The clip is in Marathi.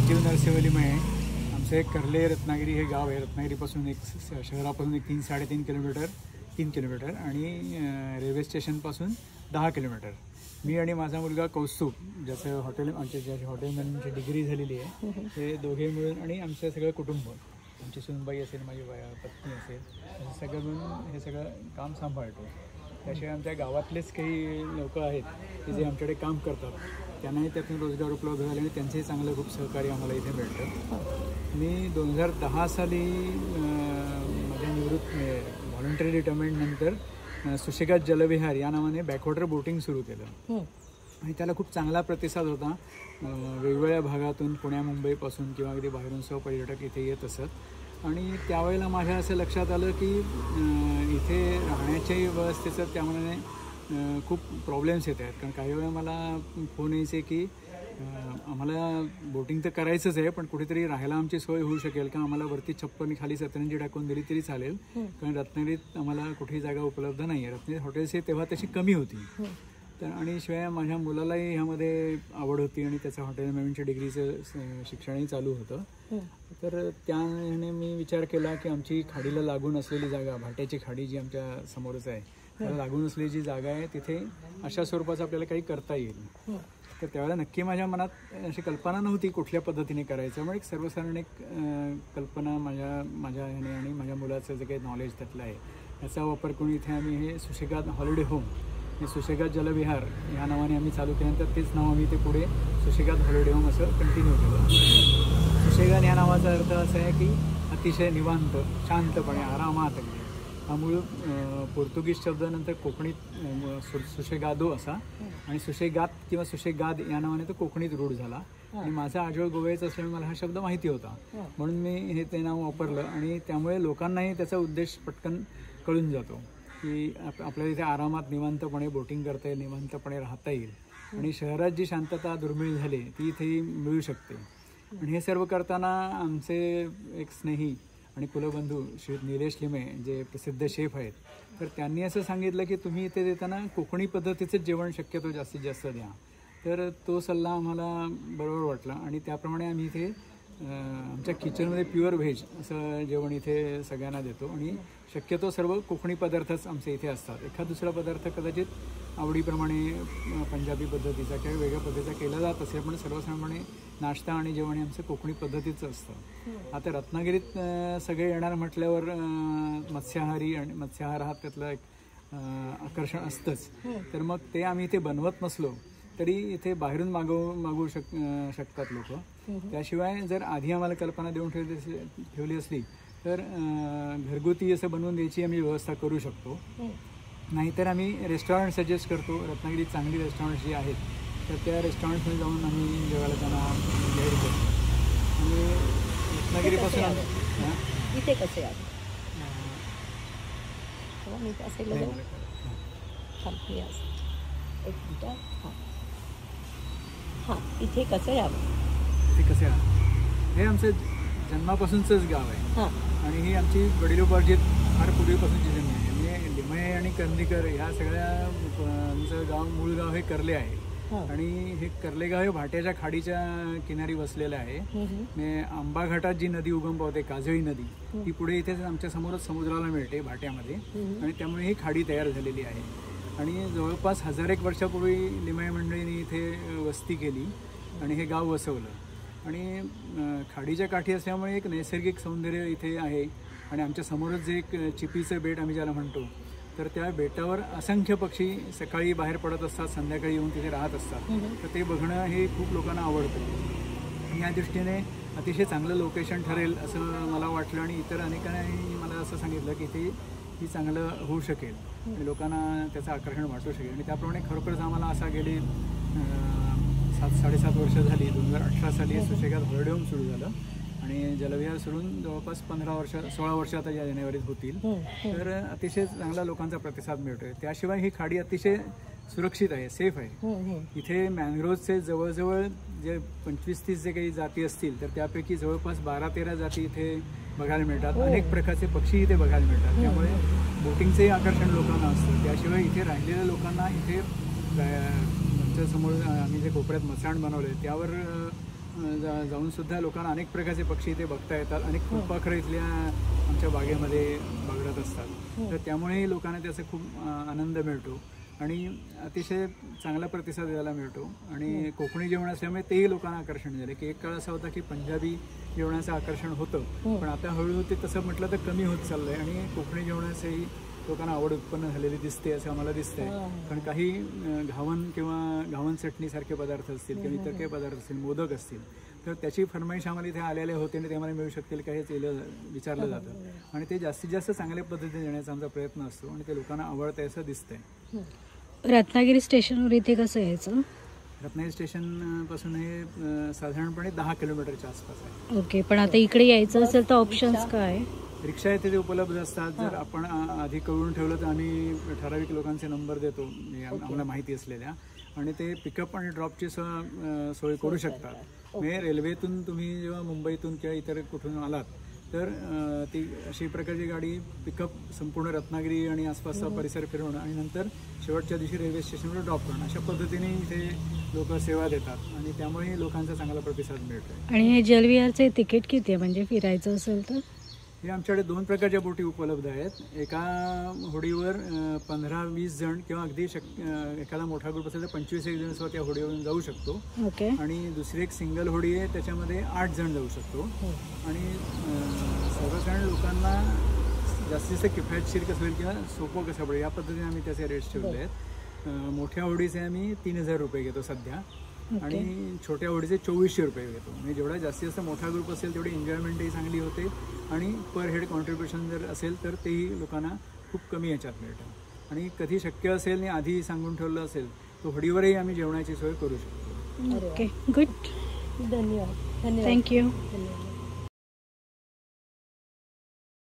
संजीव नरसिंहवलीमय आहे. आमचं एक कर्ले रत्नागिरी हे गाव आहे. रत्नागिरीपासून एक शहरापासून एक 3-3.5 किलोमीटर 3 किलोमीटर आणि रेल्वे स्टेशनपासून 10 किलोमीटर. मी आणि माझा मुलगा कौस्तुभ, ज्याचं ज्याची हॉटेल मॅनेजमेंटची डिग्री झालेली आहे, ते दोघे मिळून आणि आमचं सगळं कुटुंब, आमची सुनबाई असेल, माझी पत्नी असेल, असं सगळं मिळून हे सगळं काम सांभाळतो. त्याशिवाय आमच्या गावातलेच काही लोक आहेत की जे आमच्याकडे काम करतात, त्यांनाही त्यातून रोजगार उपलब्ध झाले आणि त्यांचंही चांगलं खूप सहकार्य आम्हाला इथे मिळतं. मी 2010 साली माझ्या व्हॉलंटरी रिटायरमेंटनंतर सुशेगात जलविहार या नावाने बॅकवॉटर बोटिंग सुरू केलं आणि त्याला खूप चांगला प्रतिसाद होता. वेगवेगळ्या भागातून, पुण्या मुंबईपासून किंवा अगदी बाहेरून पर्यटक इथे येत असत आणि त्यावेळेला माझ्या असं लक्षात आलं की इथे राहण्याच्याही व्यवस्थेचं त्यामुळे खूप प्रॉब्लेम्स येत आहेत. कारण काही वेळा मला फोन यायचे की आम्हाला बोटिंग तर करायचंच आहे, पण कुठेतरी राहायला आमची सोय होऊ शकेल का, आम्हाला वरती छप्पन खाली सतरंजी टाकून दिली तरी चालेल, कारण रत्नागिरीत आम्हाला कुठेही जागा उपलब्ध नाही आहे. रत्नागिरी हॉटेल्स हे तेव्हा तशी कमी होती. तर आणि शिवाय माझ्या मुलालाही ह्यामध्ये आवड होती आणि त्याचं हॉटेल मॅनेजमेंटच्या डिग्रीचं शिक्षणही चालू होतं. तर त्याने मी विचार केला की आमची खाडीला लागून असलेली जागा, भाट्याची खाडी जी आमच्या समोरच आहे, त्याला लागून असलेली जी जागा आहे तिथे अशा स्वरूपाचं आपल्याला काही करता येईल. तर त्यावेळेला नक्की माझ्या मनात अशी कल्पना नव्हती कुठल्या पद्धतीने करायचं. मग एक सर्वसाधारण एक कल्पना माझ्या ह्याने आणि माझ्या मुलाचं जे काही नॉलेज त्यातलं आहे याचा वापर करून इथे आम्ही हे सुशेगात हॉलिडे होम, हे सुशेगात जलविहार या नावाने आम्ही चालू केल्यानंतर तेच नाव आम्ही ते पुढे सुशेगात हॉलिडे होम असं कंटिन्यू केलं. सुशेगात या नावाचा अर्थ असा आहे की अतिशय निवांत, शांतपणे, आरामात. हा मूळ पोर्तुगीज शब्दानंतर कोकणीत सुशेगादो असा आणि सुशेगात किंवा सुशेगाद या नावाने तो कोकणीत रूढ झाला. आणि माझा आजोळ गोव्याचा असल्यामुळे मला हा शब्द माहिती होता, म्हणून मी ते नाव वापरलं आणि त्यामुळे लोकांनाही त्याचा उद्देश पटकन कळून जातो की आपल्याला इथे आरामात निवांतपणे बोटिंग करता येईल, निवांतपणे राहता येईल आणि शहरात जी शांतता दुर्मिळ झाली ती इथेही मिळू शकते. आणि हे सर्व करताना आमचे एक स्नेही आणि कुलबंधू श्री निलेश लिमे, जे प्रसिद्ध शेफ आहेत, तर त्यांनी असं सांगितलं की तुम्ही इथे देताना कोकणी पद्धतीचंच जेवण शक्यतो जास्तीत जास्त द्या. तर तो सल्ला आम्हाला बरोबर वाटला आणि त्याप्रमाणे आम्ही इथे आमच्या किचनमध्ये प्युअर व्हेज असं जेवण इथे सगळ्यांना देतो आणि शक्यतो सर्व कोकणी पदार्थच आमचे इथे असतात. एखाद दुसरा पदार्थ कदाचित आवडीप्रमाणे पंजाबी पद्धतीचा किंवा वेगळ्या पद्धतीचा केला जात असेल, पण सर्वसाधारणपणे नाश्ता आणि जेवण हे आमचं कोकणी पद्धतीचं असतं. आता रत्नागिरीत सगळे येणार म्हटल्यावर मत्स्याहारी आणि मत्स्याहार हा त्यातलं एक आकर्षण असतंच. तर मग ते आम्ही इथे बनवत नसलो तरी इथे बाहेरून मागवू शकतात लोक. त्याशिवाय जर आधी आम्हाला कल्पना देऊन ठेवली असली तर घरगुती असं बनवून द्यायची आम्ही व्यवस्था करू शकतो. नाहीतर आम्ही रेस्टॉरंट सजेस्ट करतो. रत्नागिरीत चांगली रेस्टॉरंट्स जी आहेत तर त्या रेस्टॉरंटमध्ये जाऊन आम्ही जेवायला त्यांना गाईड करतो. आणि रत्नागिरीपासून इथे कसे आहे एक मिनटं. इथे कसं यावं, इथे कसे आहे, हे आमचं जन्मापासूनचंच गाव आहे आणि ही आमची वडिलोपार्जित फार पूर्वीपासूनची जमीन आहे. म्हणजे लिमये आणि कंदीकर ह्या सगळ्या आमचं गाव, मूळ गाव हे कर्ले आहे आणि हे कर्ले गाव हे भाट्याच्या खाडीच्या किनारी वसलेलं आहे. आंबा घाटात जी नदी उगम पावते, काजळी नदी, ती पुढे इथेच आमच्या समोरच समुद्राला मिळते भाट्यामध्ये आणि त्यामुळे ही खाडी तयार झालेली आहे. आणि जवळपास 1001 वर्षापूर्वी लिमये मंडळींनी इथे वस्ती केली आणि हे गाव वसवलं आणि खाडीच्या काठी असल्यामुळे एक नैसर्गिक सौंदर्य इथे आहे. आणि आमच्या समोरच जे एक चिपीचं बेट आम्ही ज्याला म्हणतो, तर त्या बेटावर असंख्य पक्षी सकाळी बाहेर पडत असतात, संध्याकाळी येऊन तिथे राहत असतात. तर ते बघणं हे खूप लोकांना आवडतं. या दृष्टीने अतिशय चांगलं लोकेशन ठरेल असं मला वाटलं आणि इतर अनेकांनी मला असं सांगितलं की ते ही चांगलं होऊ शकेल आणि लोकांना त्याचं आकर्षण वाटू शकेल. आणि त्याप्रमाणे खरोखरच आम्हाला असा गेली 7-7.5 वर्ष झाली. 2018 साली सुशेगात हॉलिडे होम सुरू झालं आणि जलविहार सोडून जवळपास 16 वर्ष आता या जानेवारीत होतील. तर अतिशय चांगला लोकांचा प्रतिसाद मिळतोय. त्याशिवाय ही खाडी अतिशय सुरक्षित आहे, सेफ आहे. इथे मॅनग्रोव्हचे जवळजवळ जे 25-30 जे काही जाती असतील तर त्यापैकी जवळपास 12-13 जाती इथे बघायला मिळतात. अनेक प्रकारचे पक्षी इथे बघायला मिळतात. त्यामुळे बोटिंगचंही आकर्षण लोकांना असतं. त्याशिवाय इथे राहिलेल्या लोकांना इथे समोर आम्ही जे कोपऱ्यात मचाण बनवले त्यावर जाऊन सुद्धा लोकांना अनेक प्रकारचे पक्षी इथे बघता येतात. अनेक फुलपाखरं इथल्या आमच्या बागेमध्ये बागडत असतात. तर त्यामुळेही लोकांना त्याचा खूप आनंद मिळतो आणि अतिशय चांगला प्रतिसाद द्यायला मिळतो. आणि कोकणी जेवण असल्यामुळे तेही लोकांना आकर्षण झाले की एक काळ असा होता की पंजाबी जेवणाचं आकर्षण होतं, पण आता हळूहळू ते तसं म्हटलं तर कमी होत चाललं आहे आणि कोकणी जेवणाचंही लोकांना आवड उत्पन्न झालेली दिसते असं आम्हाला दिसतंय. कारण काही घावन किंवा घावन चटणीसारखे पदार्थ असतील किंवा इतर काही पदार्थ असतील, मोदक असतील, तर त्याची फरमाईश आम्हाला इथे आलेले होते आणि ते आम्हाला मिळू शकतील का हे विचारलं जातं आणि ते जास्तीत जास्त चांगल्या पद्धतीने देण्याचा आमचा प्रयत्न असतो आणि ते लोकांना आवडतंय असं दिसतंय. रत्नागिरी स्टेशनवर इथे कसं यायचं? रत्नागिरी स्टेशनपासून हे साधारणपणे 10 किलोमीटरच्या आसपास आहे. ओके, पण आता इकडे यायचं असेल तर ऑप्शन्स काय? रिक्षा इथे उपलब्ध असतात. जर आपण आधी कळवून ठेवलं तर आम्ही ठराविक लोकांचे नंबर देतो आम्हाला माहिती असलेल्या, आणि ते पिकअप आणि ड्रॉपची सोय करू शकतात. म्हणजे रेल्वेतून तुम्ही जेव्हा मुंबईतून किंवा इतर कुठून आलात तर ती अशी प्रकारची गाडी पिकअप संपूर्ण रत्नागिरी आणि आसपासचा परिसर फिरवणं आणि नंतर शेवटच्या दिवशी रेल्वे स्टेशनवर ड्रॉप करणं, अशा पद्धतीने इथे लोक सेवा देतात आणि त्यामुळे लोकांचा चांगला प्रतिसाद मिळतो. आणि हे जलविहारचे तिकीट किती आहे म्हणजे फिरायचं असेल तर? हे आमच्याकडे 2 प्रकारच्या बोटी उपलब्ध आहेत. एका होडीवर 15-20 जण किंवा अगदी एखादा मोठा ग्रुप असेल तर 25-1 जण सुद्धा त्या होडीवरून जाऊ शकतो. ओके. आणि दुसरी एक सिंगल होडी आहे, त्याच्यामध्ये 8 जण जाऊ शकतो. आणि सर्वसाधारण लोकांना जास्तीत जास्त किफायतशीर कसं होईल किंवा सोपं कसं पडेल या पद्धतीने आम्ही त्याचे रेट्स ठेवले आहेत. मोठ्या होडीचे आम्ही 3000 रुपये घेतो सध्या आणि छोट्या होडीचे 2400 रुपये घेतो. म्हणजे जेवढा जास्तीत जास्त मोठा ग्रुप असेल तेवढी एन्जॉयमेंटही चांगली होते आणि पर हेड कॉन्ट्रीब्युशन जर असेल तर तेही लोकांना खूप कमी याच्यात मिळतं. आणि कधी शक्य असेल आणि आधी सांगून ठेवलं असेल तर होडीवरही आम्ही जेवणाची सोय करू शकतो. ओके, गुड, धन्यवाद. थँक्यू. धन्यवाद.